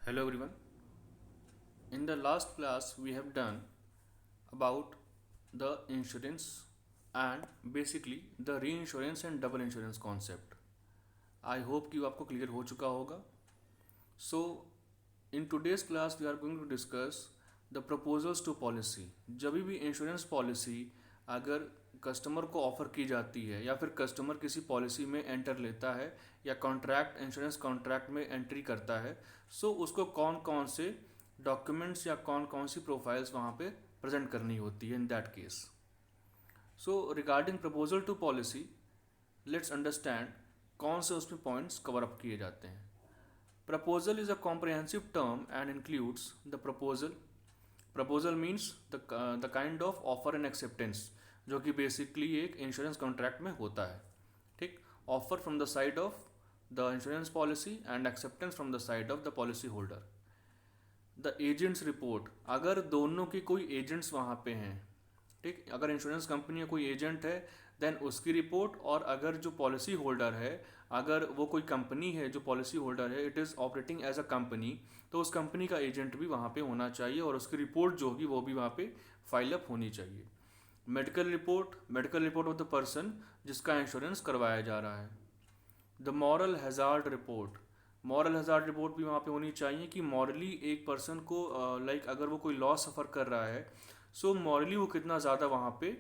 Hello everyone. In the last class, we have done about the insurance and basically the reinsurance and double insurance concept. I hope कि आपको clear हो चुका होगा. So in today's class, we are going to discuss the proposals to policy. जब भी insurance policy अगर customer को offer की जाती है या फिर कस्टमर किसी पॉलिसी में एंटर लेता है या कॉन्ट्रैक्ट इंश्योरेंस कॉन्ट्रैक्ट में एंट्री करता है, सो उसको कौन कौन से डॉक्यूमेंट्स या कौन कौन सी प्रोफाइल्स वहाँ पे प्रेजेंट करनी होती है in that case. So regarding proposal to policy, let's understand कौन से उसमें पॉइंट्स कवर अप किए जाते हैं. Proposal is a comprehensive term and includes the proposal. Proposal means the kind of offer and acceptance जो कि बेसिकली एक insurance contract में होता है. ठीक, offer from the side of the insurance policy and acceptance from the side of the policy holder. The agents report, अगर दोनों के कोई एजेंट्स वहाँ पे हैं, ठीक, अगर इंश्योरेंस कंपनी का कोई एजेंट है देन उसकी रिपोर्ट, और अगर जो पॉलिसी होल्डर है, अगर वो कोई कंपनी है जो पॉलिसी होल्डर है, it is operating as a company, तो उस कंपनी का एजेंट भी वहाँ पे होना चाहिए और उसकी रिपोर्ट जो होगी वो भी वहाँ पे फाइल अप होनी चाहिए. Medical report of the person जिसका इंश्योरेंस करवाया जा रहा है. द मॉरल हैज़ार्ड रिपोर्ट भी वहाँ पे होनी चाहिए कि मॉरली एक पर्सन को लाइक अगर वो कोई लॉस सफ़र कर रहा है, सो मॉरली वो कितना ज़्यादा वहाँ पे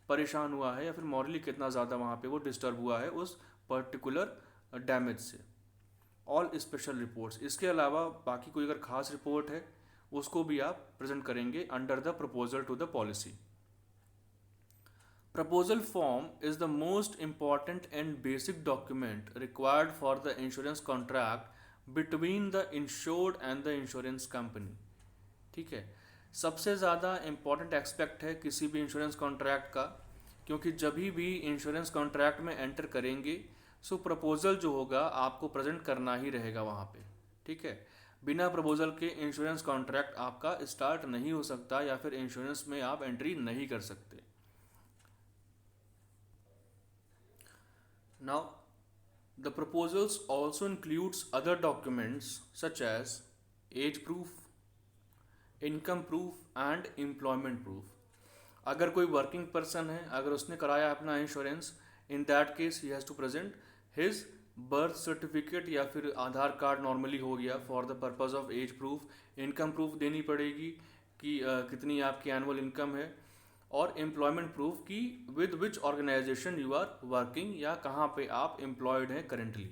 परेशान हुआ है या फिर मॉरली कितना ज़्यादा वहाँ पे वो डिस्टर्ब हुआ है उस पर्टिकुलर डैमेज से. ऑल स्पेशल रिपोर्ट्स, इसके अलावा बाकी कोई अगर खास रिपोर्ट है उसको भी आप प्रेजेंट करेंगे under the proposal to the policy. Proposal form is the most important and basic document required for the insurance contract between the insured and the insurance company. ठीक है, सबसे ज़्यादा इम्पॉर्टेंट एस्पेक्ट है किसी भी इंश्योरेंस कॉन्ट्रैक्ट का, क्योंकि जब भी इंश्योरेंस कॉन्ट्रैक्ट में एंटर करेंगे सो प्रपोजल जो होगा आपको प्रेजेंट करना ही रहेगा वहाँ पे. ठीक है, बिना प्रपोजल के इंश्योरेंस कॉन्ट्रैक्ट आपका स्टार्ट नहीं हो सकता या फिर इंश्योरेंस में आप एंट्री नहीं कर सकते. Now, the proposals also includes other documents such as age proof, income proof and employment proof. अगर कोई वर्किंग पर्सन है, अगर उसने कराया अपना insurance, in that case he has to present his birth certificate या फिर आधार कार्ड नॉर्मली हो गया for the purpose of age proof. Income proof देनी पड़ेगी कि कितनी आपकी एनुअल इनकम है, और एम्प्लॉयमेंट प्रूफ कि with which organisation you are working या कहाँ पे आप एम्प्लॉयड हैं करेंटली.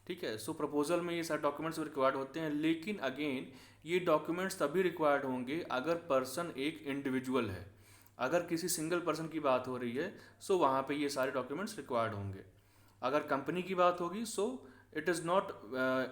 ठीक है, सो प्रपोजल में ये सारे डॉक्यूमेंट्स रिक्वायर्ड होते हैं, लेकिन अगेन ये डॉक्यूमेंट्स तभी रिक्वायर्ड होंगे अगर पर्सन एक इंडिविजुअल है. अगर किसी सिंगल पर्सन की बात हो रही है सो वहाँ पे ये सारे डॉक्यूमेंट्स रिक्वायर्ड होंगे. अगर कंपनी की बात होगी so it is not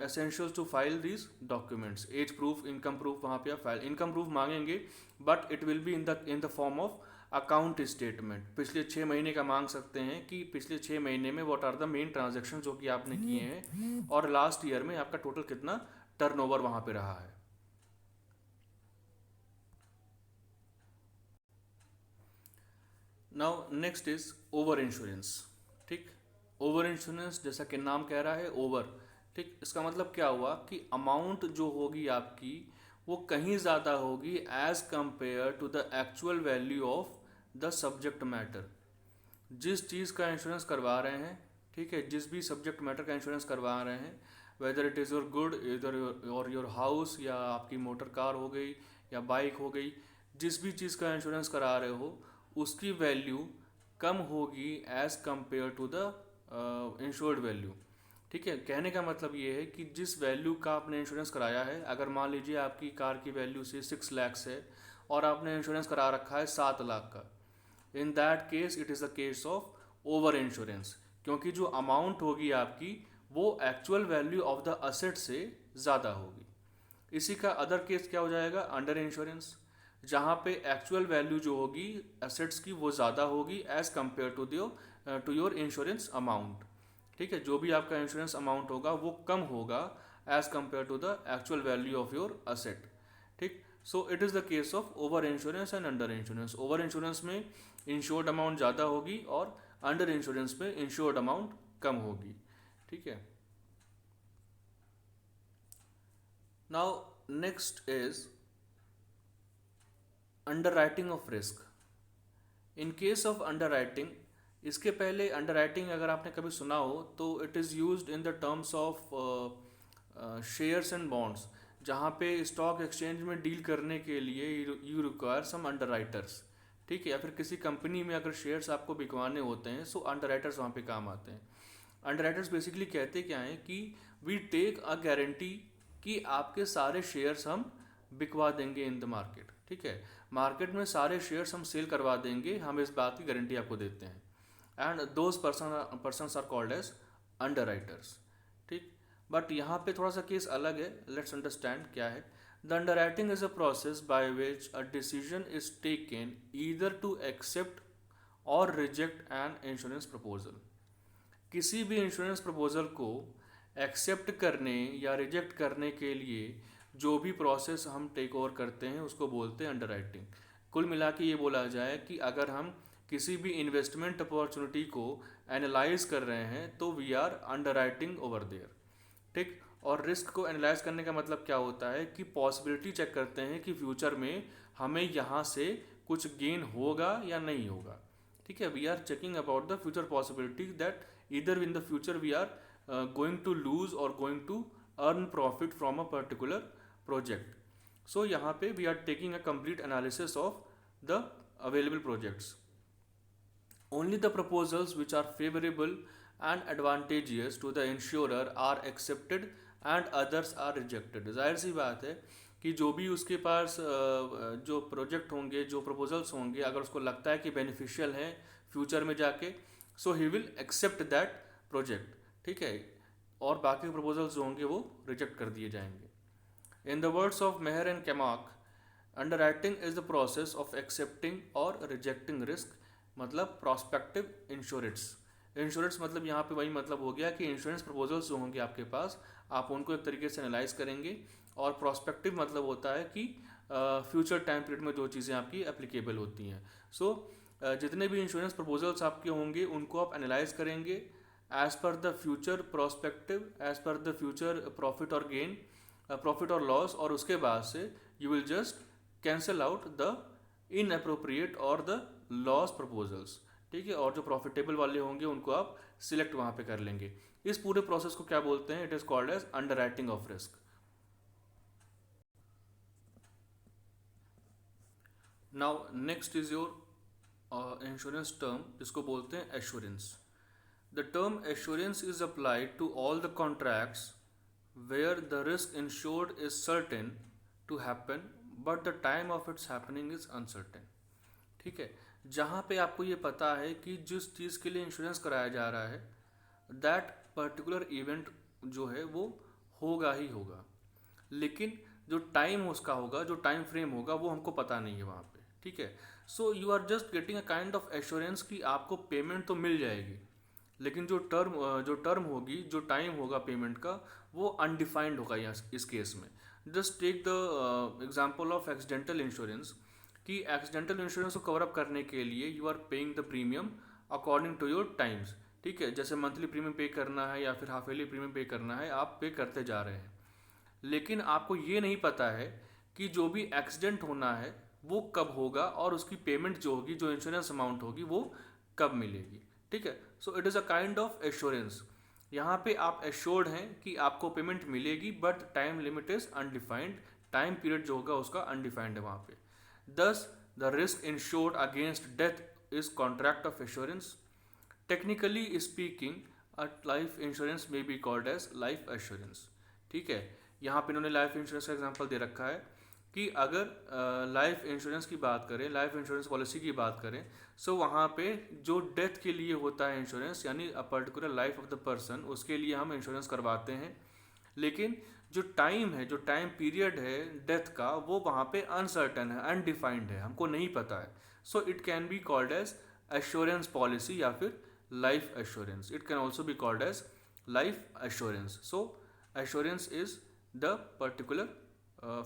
essential to file these documents. Age proof, income proof वहाँ पे आप फाइल, इनकम प्रूफ मांगेंगे but it will be in the form of account statement. पिछले 6 महीने का मांग सकते हैं कि पिछले 6 महीने में what are the main transaction जो कि आपने किए हैं और लास्ट ईयर में आपका टोटल कितना टर्नओवर वहाँ पे रहा है. Now next is over insurance. ठीक, ओवर इंश्योरेंस जैसा कि नाम कह रहा है ओवर. ठीक, इसका मतलब क्या हुआ कि अमाउंट जो होगी आपकी वो कहीं ज़्यादा होगी as compare to the actual value of the subject matter. जिस चीज़ का इंश्योरेंस करवा रहे हैं, ठीक है, जिस भी सब्जेक्ट मैटर का इंश्योरेंस करवा रहे हैं, whether it is your good इधर और योर हाउस या आपकी मोटर कार हो गई या बाइक हो गई, जिस भी चीज़ का इंश्योरेंस करा रहे हो उसकी वैल्यू कम होगी as compare to the insured value. ठीक है, कहने का मतलब ये है कि जिस वैल्यू का आपने इंश्योरेंस कराया है, अगर मान लीजिए आपकी कार की वैल्यू से 6 लाख है और आपने इंश्योरेंस करा रखा है 7 लाख का, इन that case it is the case of over insurance, क्योंकि जो अमाउंट होगी आपकी वो actual value of the asset से ज़्यादा होगी. इसी का अदर केस क्या हो जाएगा, अंडर इंश्योरेंस, जहाँ पे एक्चुअल वैल्यू जो होगी एसेट्स की वो ज़्यादा होगी as compare to your insurance amount. ठीक है, जो भी आपका इंश्योरेंस अमाउंट होगा वो कम होगा as compare to the actual value of your asset. ठीक, so it is the case of over insurance and under insurance. Over insurance में इंश्योर्ड अमाउंट ज़्यादा होगी और अंडर इंश्योरेंस में इंश्योर्ड अमाउंट कम होगी. ठीक है. Now next is underwriting of risk. In case of underwriting, इसके पहले अंडरराइटिंग अगर आपने कभी सुना हो तो it is used in the terms of shares and bonds, जहाँ पे स्टॉक एक्सचेंज में डील करने के लिए यू रिक्वायर सम अंडरराइटर्स। ठीक है, या फिर किसी कंपनी में अगर शेयर्स आपको बिकवाने होते हैं सो अंडरराइटर्स वहाँ पे काम आते हैं। अंडरराइटर्स बेसिकली कहते क्या हैं कि वी टेक अ गारंटी कि आपके सारे शेयर्स हम बिकवा देंगे इन द मार्केट। ठीक है, मार्केट में सारे शेयर्स हम सेल करवा देंगे, हम इस बात की गारंटी आपको देते हैं। And those persons are called as underwriters. ठीक, बट यहाँ पे थोड़ा सा केस अलग है, लेट्स अंडरस्टैंड क्या है। The underwriting is a process by which a decision is taken either to accept or reject an insurance proposal. किसी भी इंश्योरेंस प्रपोजल को एक्सेप्ट करने या रिजेक्ट करने के लिए जो भी प्रोसेस हम टेक ओवर करते हैं उसको बोलते हैं अंडरराइटिंग। कुल मिला के ये बोला जाए कि अगर हम किसी भी इन्वेस्टमेंट अपॉर्चुनिटी को एनालाइज कर रहे हैं तो we are underwriting over there. ठीक, और रिस्क को एनालाइज करने का मतलब क्या होता है कि पॉसिबिलिटी चेक करते हैं कि फ्यूचर में हमें यहाँ से कुछ गेन होगा या नहीं होगा। ठीक है, we are checking about the future possibility that either in the future we are going to lose or going to earn profit from a particular project. So यहाँ पे we are taking a complete analysis of the available projects. Only the proposals which are favorable and advantageous to the insurer are accepted and others are rejected. जाहिर सी बात है कि जो भी उसके पास जो प्रोजेक्ट होंगे, जो प्रपोजल्स होंगे, अगर उसको लगता है कि बेनिफिशियल है फ्यूचर में जाके, so he will accept that project. ठीक है, और बाकी प्रपोजल्स जो होंगे वो रिजेक्ट कर दिए जाएंगे। In the words of Mehr and Cammack, underwriting is the process of accepting और रिजेक्टिंग रिस्क, मतलब प्रोस्पेक्टिव इंश्योरेंस। इंश्योरेंस मतलब यहाँ पे वही मतलब हो गया कि इंश्योरेंस प्रपोजल्स जो होंगे आपके पास, आप उनको एक तरीके से एनालाइज करेंगे, और प्रोस्पेक्टिव मतलब होता है कि फ्यूचर टाइम पीरियड में जो चीज़ें आपकी एप्लीकेबल होती हैं। सो जितने भी इंश्योरेंस प्रपोजल्स आपके होंगे उनको आप एनालाइज करेंगे as per the future prospective, as per the future profit और गेन, प्रॉफिट और लॉस, और उसके बाद से you will just cancel out the inappropriate or the loss proposals. ठीक है, और जो प्रॉफिटेबल वाले होंगे उनको आप सिलेक्ट वहाँ पे कर लेंगे। इस पूरे प्रोसेस को क्या बोलते हैं? It is called as underwriting of risk. Now next is your insurance term, जिसको बोलते हैं assurance. The term assurance is applied to all the contracts where the risk insured is certain to happen but the time of its happening is uncertain. ठीक है, जहाँ पे आपको ये पता है कि जिस चीज़ के लिए इंश्योरेंस कराया जा रहा है दैट पर्टिकुलर इवेंट जो है वो होगा ही होगा, लेकिन जो टाइम उसका होगा, जो टाइम फ्रेम होगा, वो हमको पता नहीं है वहाँ पे। ठीक है, so you are just getting a kind of assurance कि आपको पेमेंट तो मिल जाएगी, लेकिन जो टर्म होगी, जो टाइम होगा पेमेंट का, वो अनडिफाइंड होगा। इस केस में just take the example of accidental insurance, कि एक्सीडेंटल इंश्योरेंस को कवर अप करने के लिए you are paying the premium according to your times. ठीक है, जैसे मंथली प्रीमियम पे करना है या फिर हाफ ईयरली प्रीमियम पे करना है, आप पे करते जा रहे हैं, लेकिन आपको ये नहीं पता है कि जो भी एक्सीडेंट होना है वो कब होगा और उसकी पेमेंट जो होगी, जो इंश्योरेंस अमाउंट होगी, वो कब मिलेगी। ठीक है, so it is a kind of assurance. यहाँ पे आप एश्योर्ड हैं कि आपको पेमेंट मिलेगी, but time limit is undefined, time period जो होगा उसका अनडिफाइंड है वहाँ पे। Thus the risk insured against death is contract of assurance. Technically speaking a life insurance में be called as life assurance. ठीक है, यहाँ पे इन्होंने लाइफ इंश्योरेंस का एग्जांपल दे रखा है कि अगर लाइफ इंश्योरेंस की बात करें, लाइफ इंश्योरेंस पॉलिसी की बात करें, सो वहाँ पे जो डेथ के लिए होता है इंश्योरेंस, यानी a particular life of the person, उसके लिए हम इंश्योरेंस करवाते हैं, लेकिन जो टाइम है, जो टाइम पीरियड है डेथ का, वो वहाँ पे अनसर्टन है, अनडिफाइंड है, हमको नहीं पता है। So it can be called as assurance policy या फिर life assurance. It can also be called as life assurance. So assurance is the particular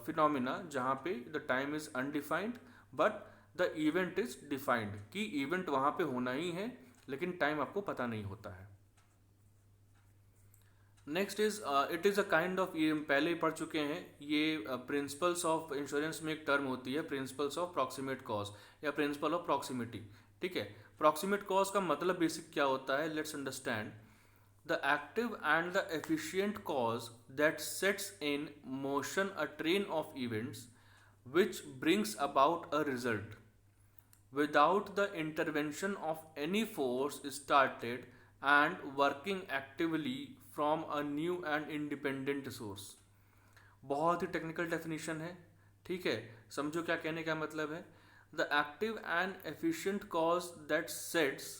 phenomena जहाँ पे the time is undefined but the event is defined, कि event वहाँ पे होना ही है लेकिन टाइम आपको पता नहीं होता है। Next is it is a kind of, ये हम पहले ही पढ़ चुके हैं, ये प्रिंसिपल्स ऑफ इंश्योरेंस में एक टर्म होती है, प्रिंसिपल्स ऑफ प्रॉक्सिमेट कॉज या प्रिंसिपल ऑफ प्रॉक्सिमिटी। ठीक है, प्रॉक्सिमेट कॉज का मतलब बेसिक क्या होता है, let's understand. The active and the efficient cause that sets in motion a train of events which brings about a result without the intervention of any force started and working actively from a new and independent source। बहुत ही technical definition है, ठीक है, समझो क्या कहने का मतलब है। The active and efficient cause that sets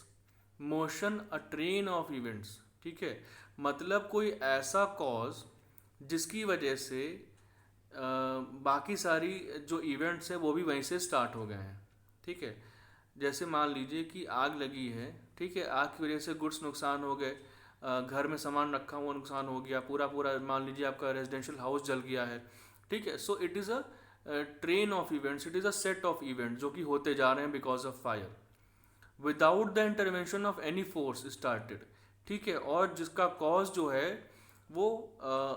motion a train of events. ठीक है, मतलब कोई ऐसा कॉज जिसकी वजह से बाकी सारी जो इवेंट्स है वो भी वहीं से स्टार्ट हो गए हैं। ठीक है, जैसे मान लीजिए कि आग लगी है, ठीक है, आग की वजह से गुड्स नुकसान हो गए, घर में सामान रखा हुआ नुकसान हो गया, पूरा पूरा मान लीजिए आपका रेजिडेंशियल हाउस जल गया है। ठीक है, so it is a train of events, it is a set of events जो कि होते जा रहे हैं because of fire without the intervention of any force started. ठीक है, और जिसका कॉज जो है वो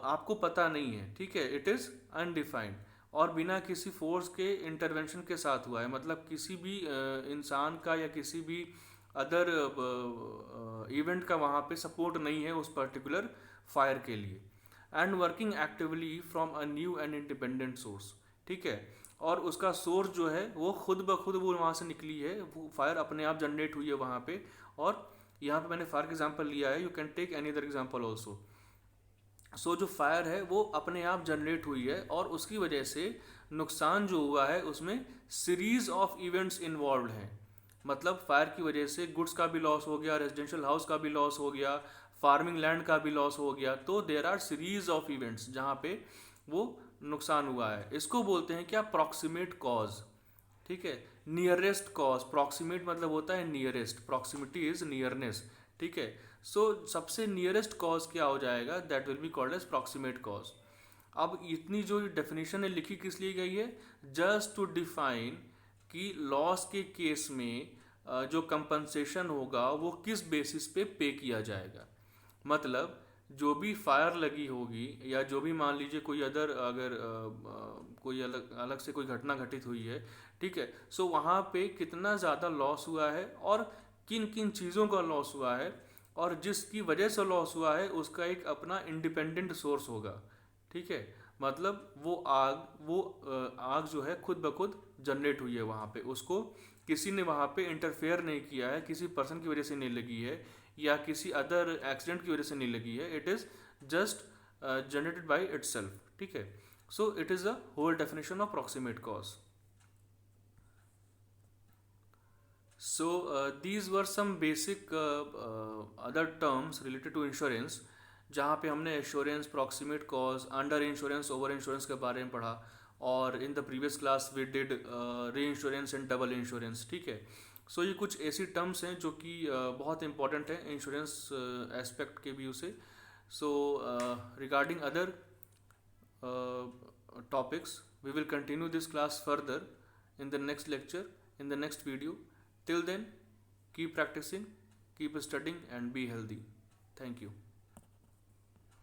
आपको पता नहीं है, ठीक है, इट इज़ अनडिफाइंड और बिना किसी फोर्स के इंटरवेंशन के साथ हुआ है, मतलब किसी भी इंसान का या किसी भी अदर इवेंट का वहाँ पे सपोर्ट नहीं है उस पर्टिकुलर फायर के लिए। And working actively from a new and independent source. ठीक है, और उसका सोर्स जो है वो खुद ब खुद वो वहाँ से निकली है, वो फायर अपने आप जनरेट हुई है वहाँ पे। और यहाँ पे मैंने फायर का एग्जांपल लिया है, you can take any other example also. So जो फायर है वो अपने आप जनरेट हुई है और उसकी वजह से नुकसान जो हुआ है उसमें सीरीज ऑफ इवेंट्स इन्वॉल्व हैं। मतलब फायर की वजह से गुड्स का भी लॉस हो गया, रेजिडेंशियल हाउस का भी लॉस हो गया, फार्मिंग लैंड का भी लॉस हो गया। तो there R series of events जहाँ पे वो नुकसान हुआ है। इसको बोलते हैं क्या, प्रॉक्सिमेट कॉज। ठीक है, नियरेस्ट कॉज, प्रॉक्सिमेट मतलब होता है नियरेस्ट, प्रॉक्सिमिटी इज नियरनेस। ठीक है, सो सबसे नियरेस्ट कॉज क्या हो जाएगा, that will be called as proximate cause. अब इतनी जो डेफिनेशन है लिखी किस लिए गई है, जस्ट टू डिफाइन कि लॉस के केस में जो कंपनसेशन होगा वो किस बेसिस पे किया जाएगा। मतलब जो भी फायर लगी होगी या जो भी मान लीजिए कोई अदर अगर कोई अलग अलग से कोई घटना घटित हुई है, ठीक है, सो वहाँ पे कितना ज़्यादा लॉस हुआ है और किन किन चीज़ों का लॉस हुआ है और जिसकी वजह से लॉस हुआ है उसका एक अपना इंडिपेंडेंट सोर्स होगा। ठीक है, मतलब वो आग जो है खुद ब खुद जनरेट हुई है वहाँ पे, उसको किसी ने वहाँ पे इंटरफेयर नहीं किया है, किसी पर्सन की वजह से नहीं लगी है या किसी अदर एक्सीडेंट की वजह से नहीं लगी है, it is just generated by itself. ठीक है, so it is the whole definition of proximate cause. So these were some basic other terms related to insurance, जहाँ पे हमने assurance, proximate cause, under insurance, over insurance के बारे में पढ़ा। और in the previous class we did reinsurance and double insurance. ठीक है, सो ये कुछ ऐसी टर्म्स हैं जो कि बहुत इंपॉर्टेंट है इंश्योरेंस एस्पेक्ट के व्यू से। So regarding other topics, we will continue this class further in the next lecture, in the next video. Till then, keep practicing, keep studying, and be healthy. Thank you.